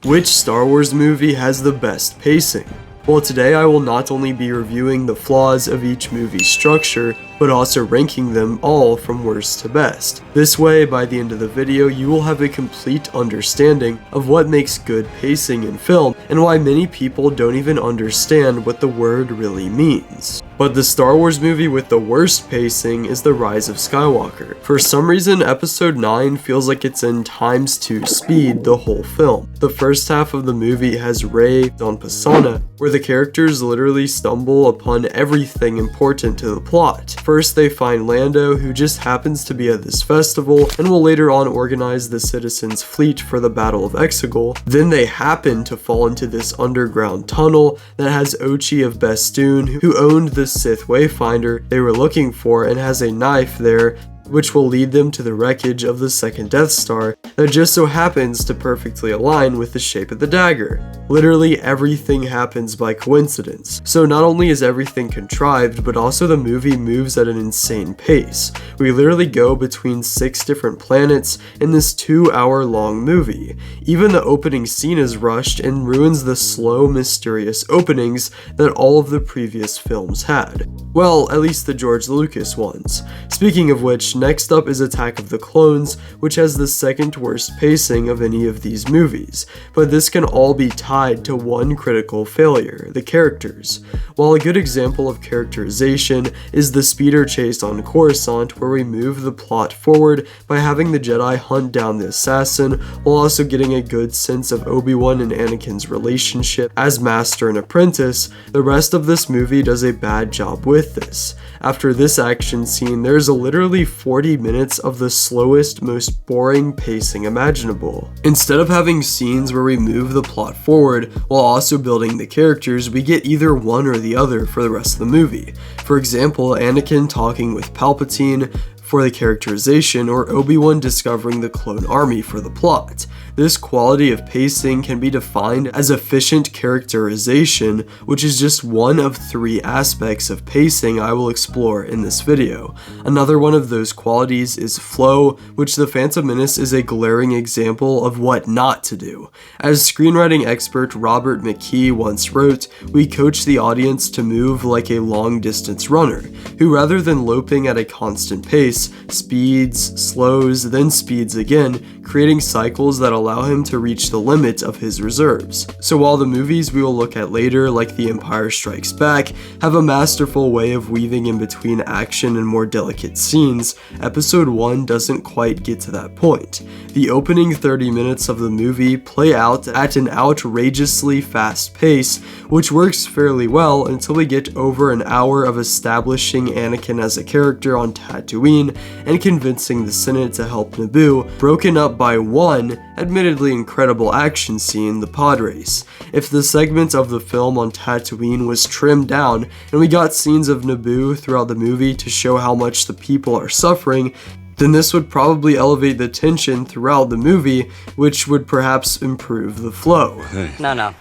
Which Star Wars movie has the best pacing? Well, today I will not only be reviewing the flaws of each movie's structure, but also ranking them all from worst to best. This way, by the end of the video, you will have a complete understanding of what makes good pacing in film and why many people don't even understand what the word really means. But the Star Wars movie with the worst pacing is The Rise of Skywalker. For some reason, episode 9 feels like it's in ×2 speed the whole film. The first half of the movie has Rey on Pasaana, where the characters literally stumble upon everything important to the plot. First, they find Lando, who just happens to be at this festival, and will later on organize the citizens' fleet for the Battle of Exegol. Then they happen to fall into this underground tunnel that has Ochi of Bestoon, who owned the Sith Wayfinder they were looking for, and has a knife there, which will lead them to the wreckage of the second Death Star that just so happens to perfectly align with the shape of the dagger. Literally everything happens by coincidence. So not only is everything contrived, but also the movie moves at an insane pace. We literally go between 6 different planets in this 2-hour-long movie. Even the opening scene is rushed and ruins the slow, mysterious openings that all of the previous films had. Well, at least the George Lucas ones. Speaking of which, next up is Attack of the Clones, which has the second worst pacing of any of these movies, but this can all be tied to one critical failure: the characters. While a good example of characterization is the speeder chase on Coruscant, where we move the plot forward by having the Jedi hunt down the assassin, while also getting a good sense of Obi-Wan and Anakin's relationship as master and apprentice, the rest of this movie does a bad job with this. After this action scene, there's literally 40 minutes of the slowest, most boring pacing imaginable. Instead of having scenes where we move the plot forward while also building the characters, we get either one or the other for the rest of the movie. For example, Anakin talking with Palpatine for the characterization, or Obi-Wan discovering the clone army for the plot. This quality of pacing can be defined as efficient characterization, which is just one of 3 aspects of pacing I will explore in this video. Another one of those qualities is flow, which the Phantom Menace is a glaring example of what not to do. As screenwriting expert Robert McKee once wrote, "We coach the audience to move like a long-distance runner, who rather than loping at a constant pace, speeds, slows, then speeds again, creating cycles that allow him to reach the limit of his reserves." So while the movies we will look at later, like The Empire Strikes Back, have a masterful way of weaving in between action and more delicate scenes, episode 1 doesn't quite get to that point. The opening 30 minutes of the movie play out at an outrageously fast pace, which works fairly well until we get over an hour of establishing Anakin as a character on Tatooine and convincing the Senate to help Naboo, broken up by one, admittedly incredible action scene, the pod race. If the segment of the film on Tatooine was trimmed down and we got scenes of Naboo throughout the movie to show how much the people are suffering, then this would probably elevate the tension throughout the movie, which would perhaps improve the flow. No,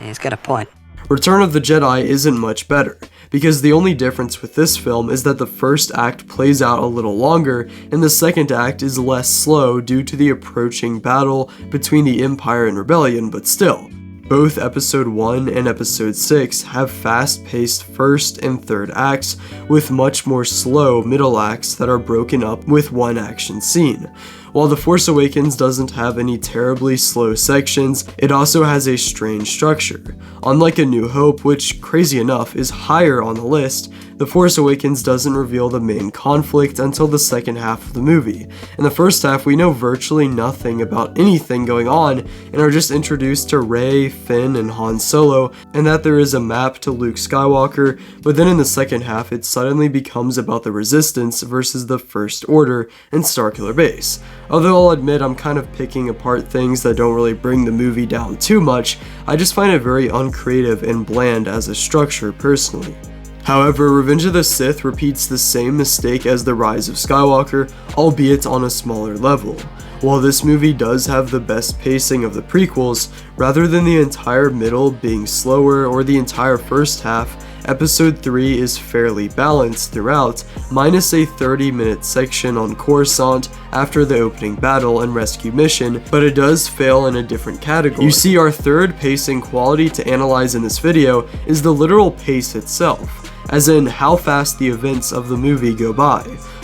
he's got a point. Return of the Jedi isn't much better, because the only difference with this film is that the first act plays out a little longer, and the second act is less slow due to the approaching battle between the Empire and Rebellion, but still. Both episode 1 and episode 6 have fast-paced first and third acts, with much more slow middle acts that are broken up with one action scene. While The Force Awakens doesn't have any terribly slow sections, it also has a strange structure. Unlike A New Hope, which, crazy enough, is higher on the list, The Force Awakens doesn't reveal the main conflict until the second half of the movie. In the first half, we know virtually nothing about anything going on and are just introduced to Rey, Finn, and Han Solo, and that there is a map to Luke Skywalker, but then in the second half, it suddenly becomes about the Resistance versus the First Order and Starkiller Base. Although I'll admit I'm kind of picking apart things that don't really bring the movie down too much, I just find it very uncreative and bland as a structure personally. However, Revenge of the Sith repeats the same mistake as The Rise of Skywalker, albeit on a smaller level. While this movie does have the best pacing of the prequels, rather than the entire middle being slower or the entire first half, Episode 3 is fairly balanced throughout, minus a 30-minute section on Coruscant after the opening battle and rescue mission, but it does fail in a different category. You see, our third pacing quality to analyze in this video is the literal pace itself, as in how fast the events of the movie go by.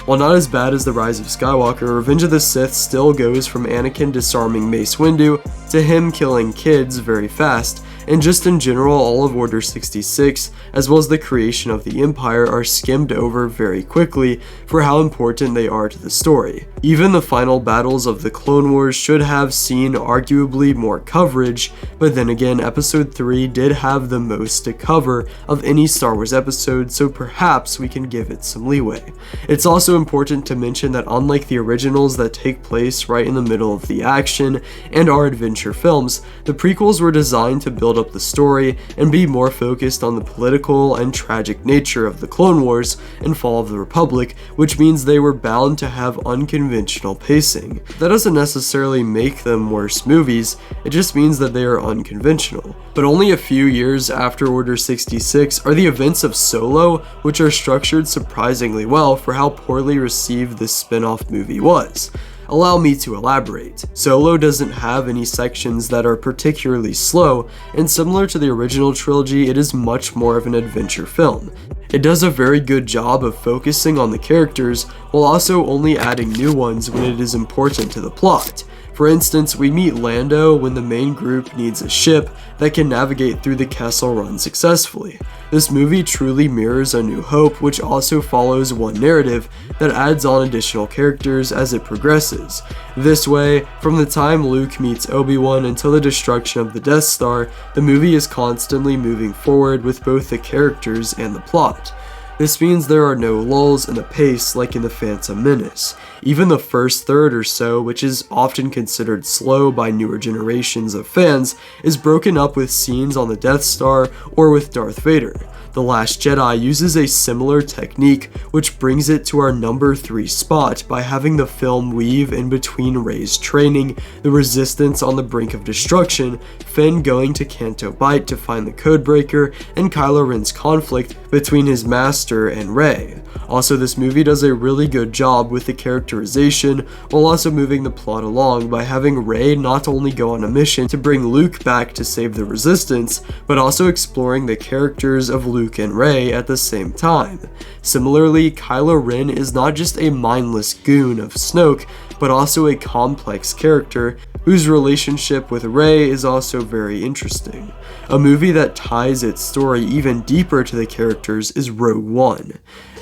While not as bad as the Rise of Skywalker, Revenge of the Sith still goes from Anakin disarming Mace Windu to him killing kids very fast, and just in general, all of Order 66, as well as the creation of the Empire, are skimmed over very quickly for how important they are to the story. Even the final battles of the Clone Wars should have seen arguably more coverage, but then again, Episode 3 did have the most to cover of any Star Wars episode, so perhaps we can give it some leeway. It's also important to mention that unlike the originals that take place right in the middle of the action and are adventure films, the prequels were designed to build up the story and be more focused on the political and tragic nature of the Clone Wars and Fall of the Republic, which means they were bound to have unconventional pacing. That doesn't necessarily make them worse movies, it just means that they are unconventional. But only a few years after Order 66 are the events of Solo, which are structured surprisingly well for how poorly received this spin-off movie was. Allow me to elaborate. Solo doesn't have any sections that are particularly slow, and similar to the original trilogy, it is much more of an adventure film. It does a very good job of focusing on the characters while also only adding new ones when it is important to the plot. For instance, we meet Lando when the main group needs a ship that can navigate through the Kessel Run successfully. This movie truly mirrors A New Hope, which also follows one narrative that adds on additional characters as it progresses. This way, from the time Luke meets Obi-Wan until the destruction of the Death Star, the movie is constantly moving forward with both the characters and the plot. This means there are no lulls in the pace like in the Phantom Menace. Even the first third or so, which is often considered slow by newer generations of fans, is broken up with scenes on the Death Star or with Darth Vader. The Last Jedi uses a similar technique, which brings it to our number 3 spot by having the film weave in between Rey's training, the Resistance on the brink of destruction, Finn going to Canto Bight to find the Codebreaker, and Kylo Ren's conflict between his master and Rey. Also, this movie does a really good job with the characterization while also moving the plot along by having Rey not only go on a mission to bring Luke back to save the Resistance, but also exploring the characters of Luke and Rey at the same time. Similarly, Kylo Ren is not just a mindless goon of Snoke, but also a complex character whose relationship with Rey is also very interesting. A movie that ties its story even deeper to the characters is Rogue One.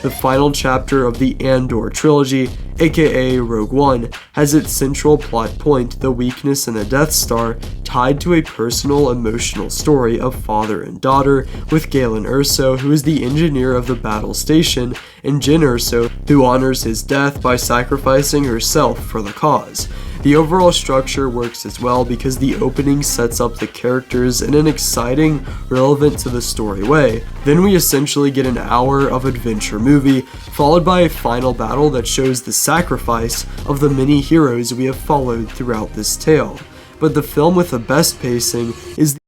The final chapter of the Andor trilogy, aka Rogue One, has its central plot point, the weakness in the Death Star, tied to a personal emotional story of father and daughter, with Galen Erso, who is the engineer of the battle station, and Jyn Erso, who honors his death by sacrificing herself for the cause. The overall structure works as well because the opening sets up the characters in an exciting, relevant to the story way. Then we essentially get an hour of adventure movie, followed by a final battle that shows the sacrifice of the many heroes we have followed throughout this tale. But the film with the best pacing is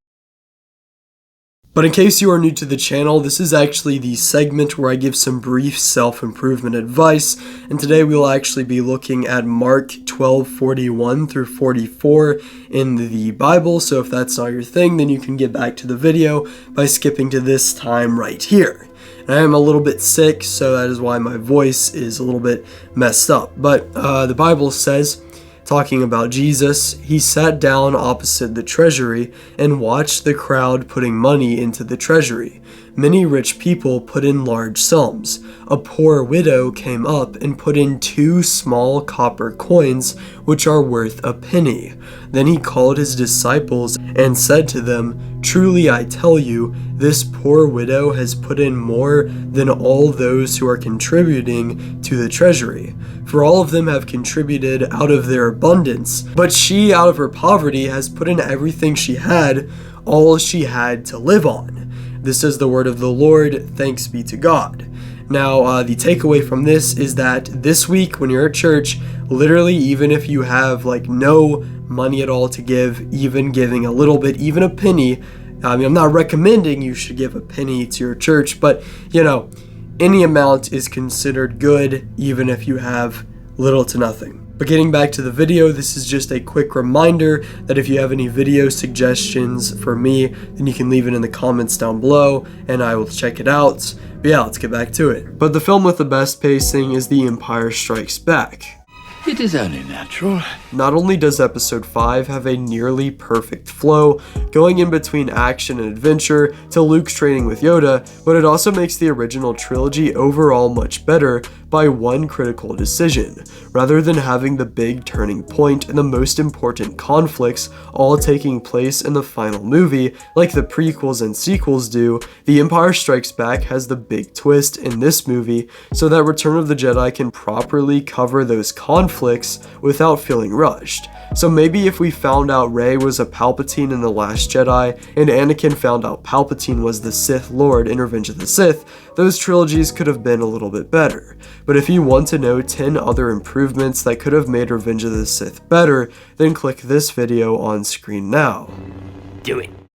But in case you are new to the channel, this is actually the segment where I give some brief self-improvement advice, and today we will actually be looking at Mark 12:41 through 44 in the Bible, so if that's not your thing, then you can get back to the video by skipping to this time right here. And I am a little bit sick, so that is why my voice is a little bit messed up, but the Bible says, talking about Jesus, he sat down opposite the treasury and watched the crowd putting money into the treasury. Many rich people put in large sums. A poor widow came up and put in 2 small copper coins, which are worth a penny. Then he called his disciples and said to them, "Truly I tell you, this poor widow has put in more than all those who are contributing to the treasury. For all of them have contributed out of their abundance, but she out of her poverty has put in everything she had, all she had to live on." This is the word of the Lord, thanks be to God. Now, the takeaway from this is that this week when you're at church, literally even if you have no money at all to give, even giving a little bit, even a penny, I mean, I'm not recommending you should give a penny to your church, but, you know, any amount is considered good, even if you have little to nothing. But getting back to the video, this is just a quick reminder that if you have any video suggestions for me, then you can leave it in the comments down below, and I will check it out. But yeah, let's get back to it. But the film with the best pacing is The Empire Strikes Back. It is only natural. Not only does episode 5 have a nearly perfect flow, going in between action and adventure to Luke's training with Yoda, but it also makes the original trilogy overall much better by one critical decision. Rather than having the big turning point and the most important conflicts all taking place in the final movie, like the prequels and sequels do, The Empire Strikes Back has the big twist in this movie so that Return of the Jedi can properly cover those conflicts without feeling rushed. So maybe if we found out Rey was a Palpatine in The Last Jedi, and Anakin found out Palpatine was the Sith Lord in Revenge of the Sith, those trilogies could have been a little bit better. But if you want to know 10 other improvements that could have made Revenge of the Sith better, then click this video on screen now. Do it.